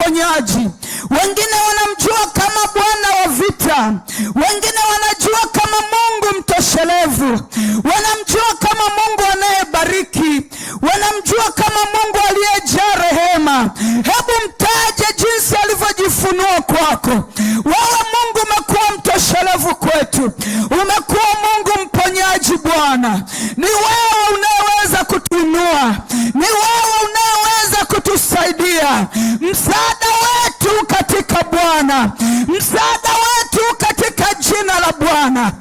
mponyaji, wengine wanamjua kama Bwana wa vita, wengine wanajua kama Mungu mtoshelevu, wanamjua kama Mungu anayebariki, wanamjua kama Mungu aliyejaa rehema. Hebu mtaje jinsi alivyojifunua kwako. Wewe Mungu umekuwa mtoshelevu kwetu, umekuwa Mungu mponyaji Bwana. Ni wewe unayeweza kutuinua, ni wewe unayeweza kutusaidia. Msaada wetu katika Bwana, msaada wetu katika jina la Bwana.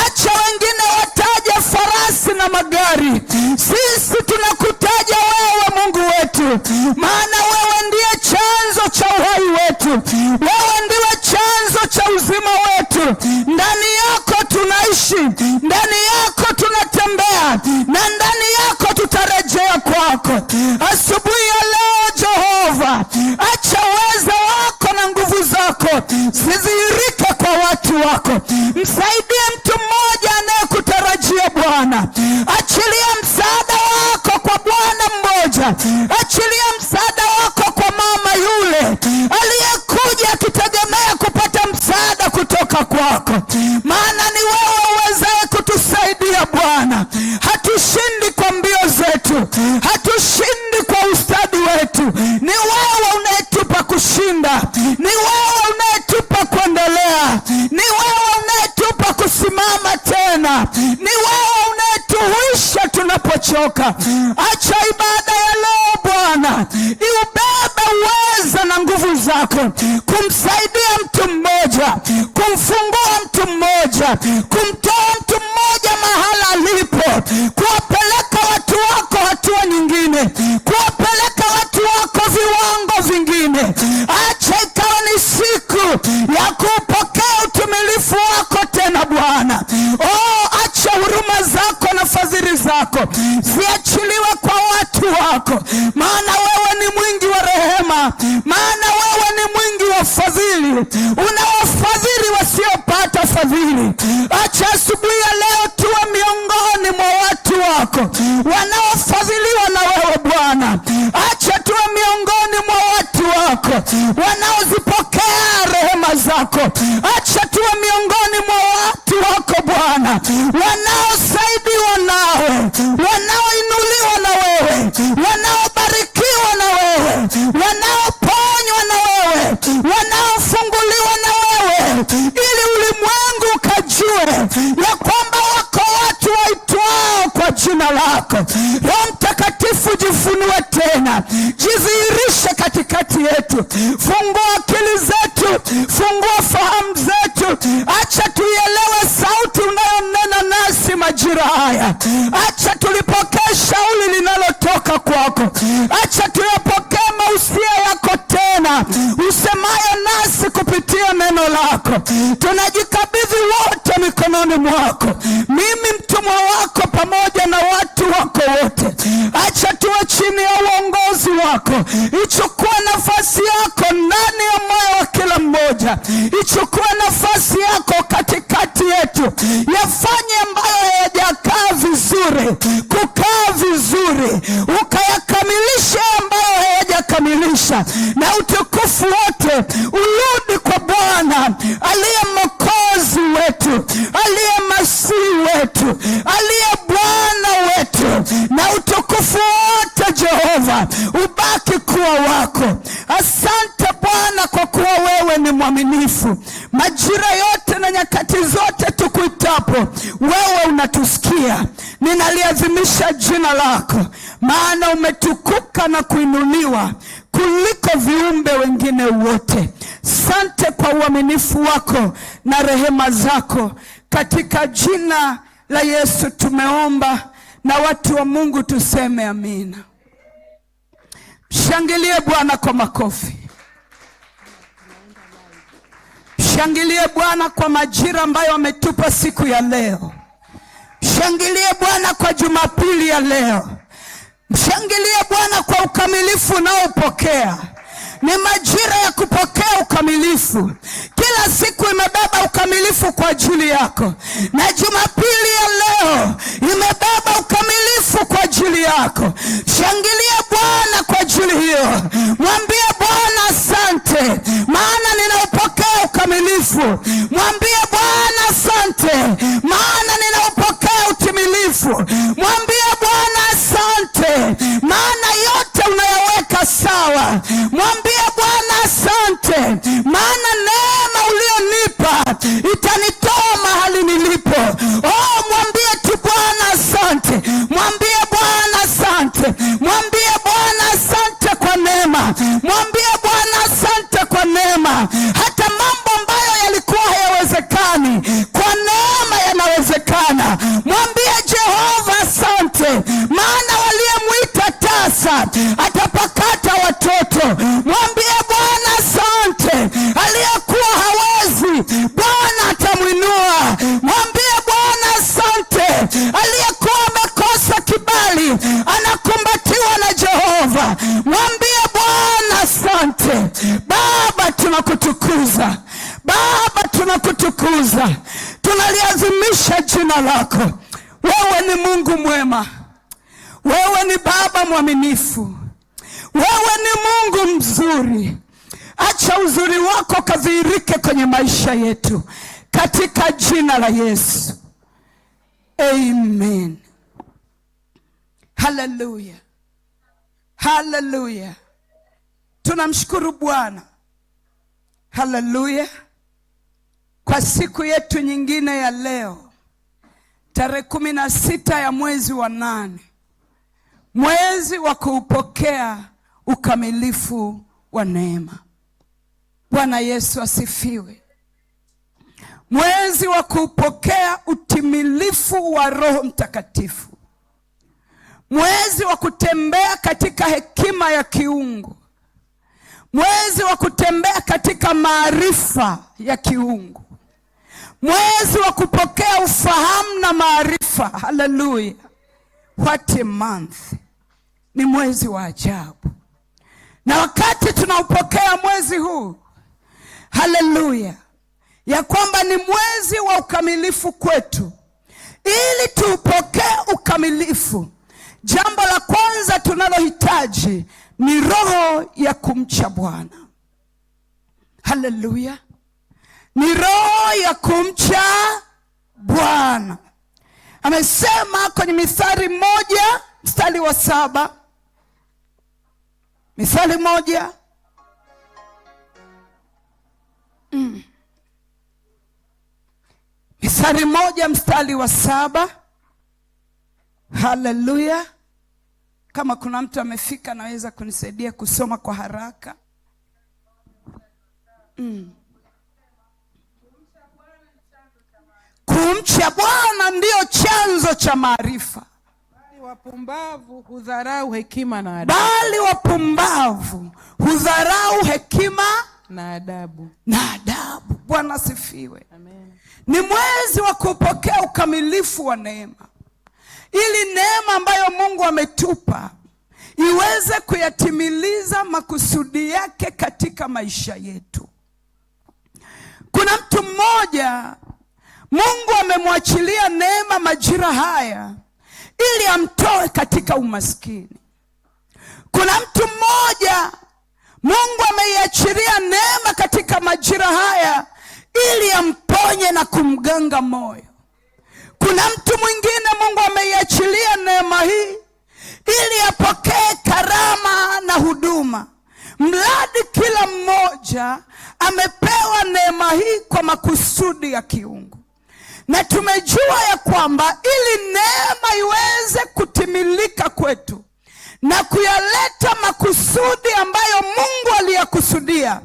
Acha wengine wataje farasi na magari, sisi tunakutaja wewe Mungu wetu, maana wewe ndiye chanzo cha uhai wetu, wewe ndiwe chanzo cha uzima wetu. Ndani yako tunaishi, ndani yako tunatembea, na ndani yako tutarejea kwako. Asubuhi ya leo Jehova, acha uweza wako na nguvu zako zidhihirike kwa watu wako. Msaidie mtu mmoja anayekutarajia Bwana. Achilia msaada wako kwa Bwana mmoja, achilia msaada wako kwa mama yule aliyekuja akitegemea kupata msaada kutoka kwako, maana ni wewe uwezaye kutusaidia Bwana. Hatushindi kwa mbio zetu, hatushindi kwa ustadi wetu, ni wewe unayetupa kushinda, ni wewe unayetupa kuendelea, ni wewe unayetupa kusimama tena, ni wewe unayetuhuisha tunapochoka. Acha ibada ya leo Bwana iubebe uweza na nguvu zako kumsaidia mtu mmoja, kumfungua mtu mmoja, kumtoa mtu mmoja mahala alipo, kuwapeleka watu wako hatua nyingine, kuwapeleka watu wako viwango vingine. Acha ikawa ni siku ya kupokea utimilifu wako tena Bwana. Acha huruma zako na fadhili zako ziachiliwe kwa watu wako, maana wewe ni mwingi wa rehema, maana wewe ni mwingi wa fadhili, unawafadhili wasiopata fadhili. Acha asubuhi ya leo tuwe miongoni mwa watu wako wanaofadhiliwa na wewe Bwana. Acha tuwe miongoni mwa watu wako wanaozipokea rehema zako. Acha tuwe miongoni mwa watu wako Bwana wanaosaidiwa nawe, wanaoinuliwa na wewe, wanaobarikiwa na wewe, wanaoponywa na wewe, wanaofunguliwa na wewe, ili ulimwengu ukajue ya kwamba wako watu waitwao kwa jina lako. Roho Mtakatifu, jifunue tena, jidhihirishe katikati yetu. Fungua akili zetu, fungua fahamu zetu. Acha tuielewe sauti unayonena nasi majira haya. Acha tulipokee shauri linalotoka kwako. Acha tuyapokee mausia yako tena usemayo nasi kupitia neno lako. Tunajikabidhi wote mikononi mwako, mimi mtumwa wako pamoja na watu wako wote. Acha tuwe chini ya uongozi wako. Ichukue nafasi yako ndani ya moyo wa kila mmoja, ichukue nafasi yako katikati yetu. Yafanye ambayo hayajakaa vizuri kukaa vizuri, ukayakamilisha ambayo hayajakamilisha, na utukufu wote urudi kwa Bwana aliye Mwokozi wetu, aliye Masihi wetu, aliye Bwana wetu, na utukufu wote Jehova ubaki kuwa wako. Asante Bwana kwa kuwa wewe ni mwaminifu. Majira yote na nyakati zote tukuitapo, wewe unatusikia. Ninaliadhimisha jina lako, maana umetukuka na kuinuliwa kuliko viumbe wengine wote. Sante kwa uaminifu wako na rehema zako. Katika jina la Yesu tumeomba, na watu wa Mungu tuseme amina. Shangilie Bwana kwa makofi. Shangilie Bwana kwa majira ambayo ametupa siku ya leo. Shangilie Bwana kwa Jumapili ya leo. Mshangilie Bwana kwa ukamilifu unaopokea. Ni majira ya kupokea ukamilifu. Kila siku imebeba ukamilifu kwa ajili yako, na Jumapili ya leo imebeba ukamilifu kwa ajili yako. Shangilia Bwana kwa ajili hiyo. Mwambie Bwana asante. utimilifu. Mwambie Bwana asante, maana ninaupokea utimilifu. Mwambie Bwana asante, maana yote unayaweka sawa. Mwambie Bwana asante, maana neema ulionipa itanitoa mahali nilipo. Mwambie tu Bwana asante. Mwambie Bwana asante. Mwambie Bwana asante kwa neema. Mwambie Bwana asante kwa neema. Hata mambo ambayo yalikuwa hayawezekani, kwa neema yanawezekana. Mwambie Jehova asante, maana waliyemwita tasa atapakata watoto. Mwambie Bwana asante, aliyekuwa hawezi Bwana atamwinua. Mwambie Bwana asante, aliyekuwa amekosa kibali anakumbatiwa na Jehova. Mwambie Bwana asante. Baba, tunakutukuza. Baba, tunakutukuza. Tunaliazimisha jina lako. Wewe ni Mungu mwema. Wewe ni Baba mwaminifu. Wewe ni Mungu mzuri. Acha uzuri wako kadhihirike kwenye maisha yetu, katika jina la Yesu. Amen. Hallelujah. Hallelujah. Tunamshukuru Bwana. Hallelujah. Kwa siku yetu nyingine ya leo, tarehe 16 ya mwezi wa 8, mwezi wa kuupokea ukamilifu wa neema. Bwana Yesu asifiwe. Mwezi wa kuupokea utimilifu wa Roho Mtakatifu. Mwezi wa kutembea katika hekima ya kiungu. Mwezi wa kutembea katika maarifa ya kiungu. Mwezi wa kupokea ufahamu na maarifa. Hallelujah. What a month. Ni mwezi wa ajabu. Na wakati tunaupokea mwezi huu, hallelujah, ya kwamba ni mwezi wa ukamilifu kwetu. Ili tuupokee ukamilifu, jambo la kwanza tunalohitaji ni roho ya kumcha Bwana. Hallelujah. Ni roho ya kumcha Bwana. Amesema kwenye Mithali 1 mstari wa 7. Mithali 1. Mithali 1 mstari wa 7. Hallelujah. Kama kuna mtu amefika naweza kunisaidia kusoma kwa haraka. Kumcha Bwana ndio chanzo cha maarifa. Bali wapumbavu hudharau hekima na adabu. Bali wapumbavu hudharau hekima na adabu. Bwana sifiwe. Amen. Ni mwezi wa kupokea ukamilifu wa neema, ili neema ambayo Mungu ametupa iweze kuyatimiliza makusudi yake katika maisha yetu. Kuna mtu mmoja Mungu amemwachilia neema majira haya ili amtoe katika umaskini. Kuna mtu mmoja Mungu ameiachilia neema katika majira haya ili amponye na kumganga moyo. Kuna mtu mwingine Mungu ameiachilia neema hii ili apokee karama na huduma. Mradi kila mmoja amepewa neema hii kwa makusudi ya kiungu. Na tumejua ya kwamba ili neema iweze kutimilika kwetu na kuyaleta makusudi ambayo Mungu aliyakusudia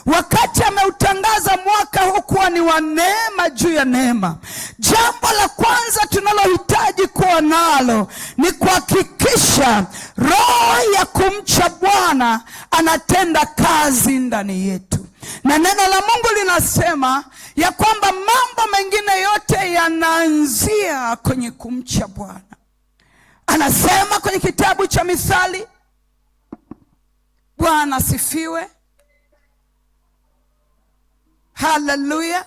wakati ameutangaza mwaka huu kuwa ni wa neema juu ya neema, jambo la kwanza tunalohitaji kuwa nalo ni kuhakikisha roho ya kumcha Bwana anatenda kazi ndani yetu. Na neno la Mungu linasema ya kwamba mambo mengine yote yanaanzia kwenye kumcha Bwana. Anasema kwenye kitabu cha Mithali, Bwana asifiwe, haleluya,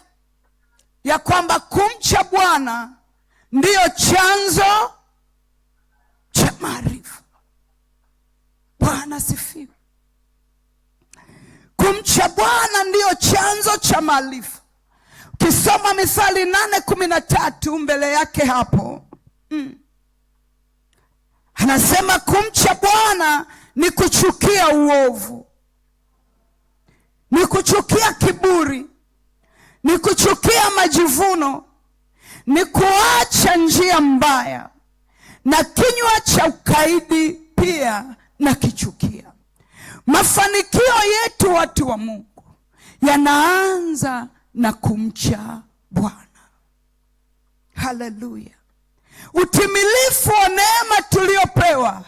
ya kwamba kumcha Bwana ndiyo chanzo cha maarifa. Bwana asifiwe. Kumcha Bwana ndiyo ndio chanzo cha maarifa. Ukisoma Mithali 8:13 mbele yake hapo, anasema kumcha Bwana ni kuchukia uovu, ni kuchukia kiburi, ni kuchukia majivuno, ni kuacha njia mbaya, na kinywa cha ukaidi pia na kichukia. Mafanikio yetu watu wa Mungu yanaanza na kumcha Bwana. Haleluya. Utimilifu wa neema tuliopewa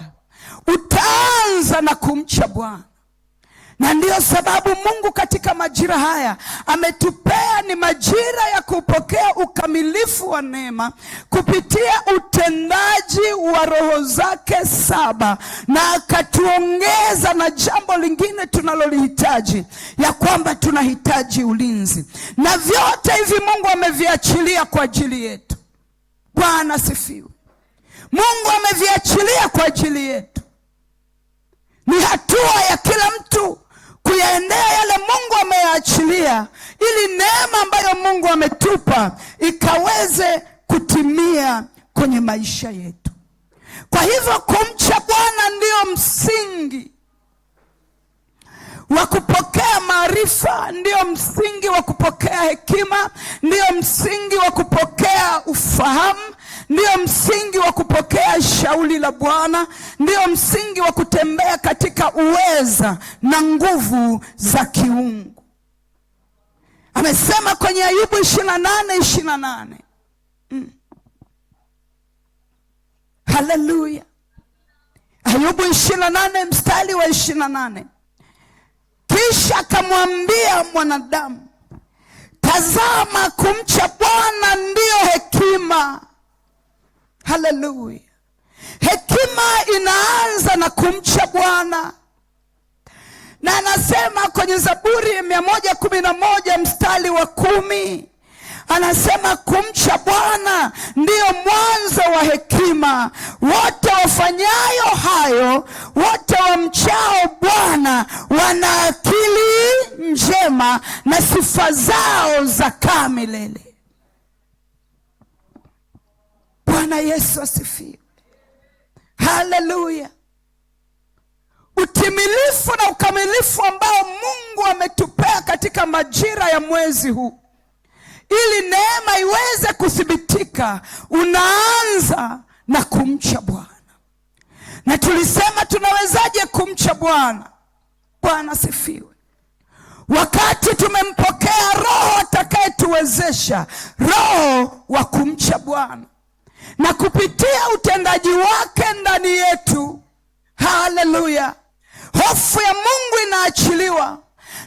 utaanza na kumcha Bwana. Na ndiyo sababu Mungu katika majira haya ametupea ni majira ya kupokea ukamilifu wa neema kupitia utendaji wa roho zake 7, na akatuongeza na jambo lingine tunalolihitaji, ya kwamba tunahitaji ulinzi. Na vyote hivi Mungu ameviachilia kwa ajili yetu. Bwana sifiwe. Mungu ameviachilia kwa ajili yetu. Ni hatua ya kila mtu kuyaendea yale Mungu ameyaachilia, ili neema ambayo Mungu ametupa ikaweze kutimia kwenye maisha yetu. Kwa hivyo kumcha Bwana ndio msingi wa kupokea maarifa, ndio msingi wa kupokea hekima, ndio msingi wa kupokea ufahamu, ndio msingi wa kupokea shauri la Bwana, ndio msingi wa kutembea katika uweza na nguvu za kiungu. Amesema kwenye Ayubu 28:28. Haleluya. Ayubu 28 mstari wa 28. Kisha akamwambia mwanadamu, tazama, kumcha Bwana ndiyo hekima. Haleluya. Hekima inaanza na kumcha Bwana. Na anasema kwenye Zaburi 111 mstari wa 10, anasema kumcha Bwana ndiyo mwanzo wa hekima. Wote wafanyayo hayo, wote wamchao Bwana, wana akili njema na sifa zao zakaa milele. Bwana Yesu asifiwe. Haleluya. Utimilifu na ukamilifu ambao Mungu ametupea katika majira ya mwezi huu, ili neema iweze kuthibitika, unaanza na kumcha Bwana. Na tulisema tunawezaje kumcha Bwana? Bwana sifiwe. Wakati tumempokea Roho atakayetuwezesha, Roho wa kumcha Bwana, na kupitia utendaji wake ndani yetu, haleluya, hofu ya Mungu inaachiliwa.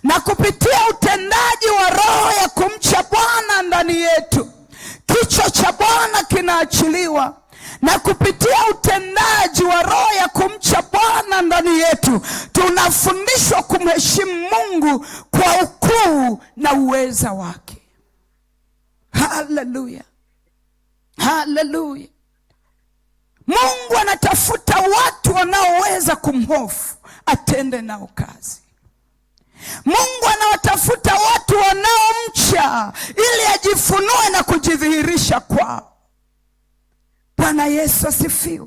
Na kupitia utendaji wa Roho ya kumcha Bwana ndani yetu, kicho cha Bwana kinaachiliwa. Na kupitia utendaji wa Roho ya kumcha Bwana ndani yetu, tunafundishwa kumheshimu Mungu kwa ukuu na uweza wake. Haleluya. Haleluya. Mungu anatafuta watu wanaoweza kumhofu, atende nao kazi. Mungu anawatafuta watu wanaomcha ili ajifunue na kujidhihirisha kwao. Bwana Yesu asifiwe.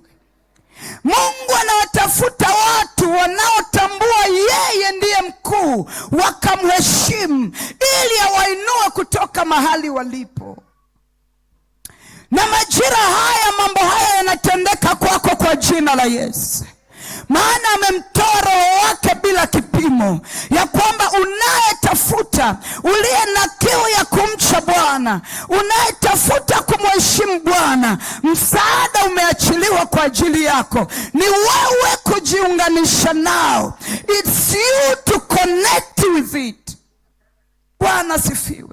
Mungu anawatafuta watu wanaotambua yeye ndiye mkuu, wakamheshimu ili awainue kutoka mahali walipo. Na majira haya mambo haya yanatendeka kwako kwa jina la Yesu. Maana amemtoa Roho wake bila kipimo, ya kwamba unayetafuta, uliye na kiu ya kumcha Bwana, unayetafuta kumheshimu Bwana, msaada umeachiliwa kwa ajili yako. Ni wewe kujiunganisha nao. It's you to connect with it. Bwana sifiwe.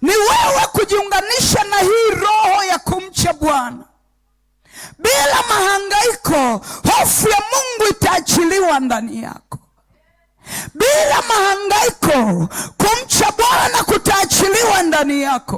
Ni wewe kujiunganisha na hii roho ya kumcha Bwana. Bila mahangaiko, hofu ya Mungu itaachiliwa ndani yako. Bila mahangaiko, kumcha Bwana kutaachiliwa ndani yako.